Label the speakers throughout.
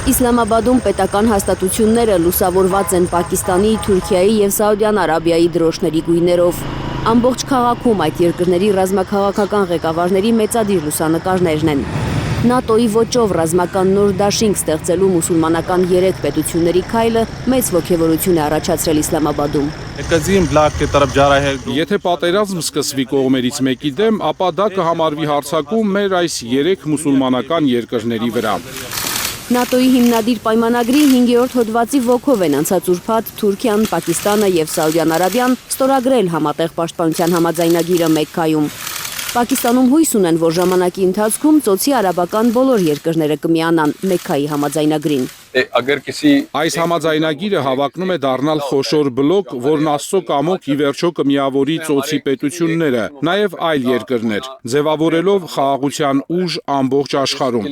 Speaker 1: Իսլամաբադում պետական հաստատությունները լուսավորված են Պակիստանի, Թուրքիայի և Սաուդյան Արաբիայի դրոշների գույներով։ Ամբողջ քաղաքում այդ երկրների ռազմաքաղաքական ղեկավարների մեծադիր լուսանկարներն են։ ՆԱՏՕ-ի ոճով ռազմական նոր դաշինք ստեղծելու մուսուլմանական 3 պետությունների քայլը մեծ ոգևորություն է առաջացրել Իսլամաբադում։
Speaker 2: Եթե պատերազմ սկսվի կողմերից մեկի դեմ, ապա դա կհամարվի հարձակում մեր այս 3 մուսուլմանական երկրների վրա։
Speaker 1: ՆԱՏՕ-ի հիմնադիր պայմանագրի 5-րդ հոդվածի ոգով են անցած ուրբաթ Թուրքիան, Պակիստանը և Սաուդյան Արաբիան ստորագրել համատեղ պաշտպանության համաձայնագիրը Մեքքայում։ Պակիստանում հույս ունեն, որ ժամանակի ընթացքում ծոցի արաբական բոլոր երկրները կմիանան Մեքքայի համաձայնագրին։
Speaker 2: Այս համաձայնագիրը հավակնում է դառնալ խոշոր բլոկ, որն Աստծո կամոք ի վերջո կմիավորի ծոցի պետությունները, նաև այլ երկրներ, ձևավորելով խաղաղության ուժ ամբողջ աշխարհում։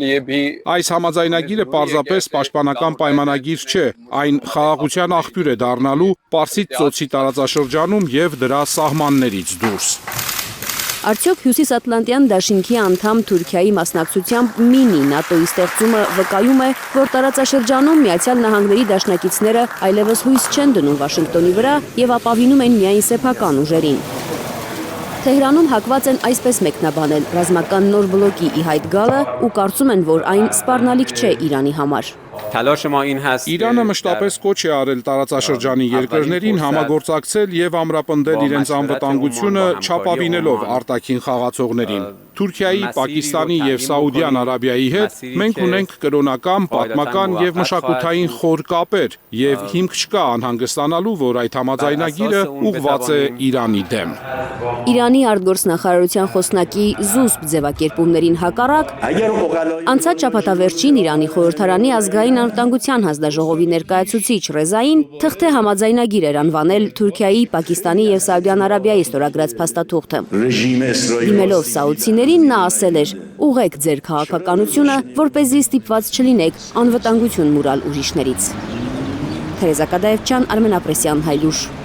Speaker 2: Այս համաձայնագիրը պարզապես պաշտպանական պայմանագիր չէ, այն խաղաղության աղբյուր է դառնալու Պարսից ծոցի տարածաշրջանում և դրա սահմաններից դուրս։
Speaker 1: Արդյոք Հյուսիսատլանտյան դաշինքի անդամ Թուրքիայի մասնակցությամբ մինի ՆԱՏՕ-ի ստեղծումը վկայում է, որ տարածաշրջանում Միացյալ Նահանգների դաշնակիցները այլևս հույս չեն դնում Վաշինգտոնի վրա և ապավինում են միայն սեփական ուժերին։ Թեհրանում հակված են այսպես մեկնաբանել ռազմական նոր բլոկի ի հայտ գալը ու կարծում են, որ այն սպառնալիք չէ Իրանի համար։
Speaker 2: Իրանը մշտապես կոչ է արել տարածաշրջանի երկրներին համագործակցել և ամրապնդել իրենց անվտանգությունը չապավինելով արտաքին խաղացողներին։ Թուրքիայի, Պակիստանի և Սաուդյան Արաբիայի հետ մենք ունենք կրոնական, պատմական և մշակութային խոր կապեր և հիմք չկա անհանգստանալու, որ այդ համաձայնագիրը ուղղված է Իրանի դեմ։
Speaker 1: Իրանի արտգործնախարարության խոսնակի զուսպ ձևակերպումներին հակառակ, անցած շաբաթավերջին Իրանի խորհրդարանի ազգային անվտանգության հանձնաժողովի ներկայացուցիչ Ռեզային թղթե համաձայնագիր էր անվանել Թուրքիայի, Պակիստանի և Սաուդյան Արաբիայի ստորագրած փաստաթուղթը։ Դիմելով սաուդցիներին նա ասել էր. «Ուղղեք ձեր քաղաքականությունը, որպեսզի ստիպված չլինեք անվտանգություն մուրալ ուրիշներից»։ Թերեզա Կադաևչյան, Արմեն Ապրեսյան, Հայլուր։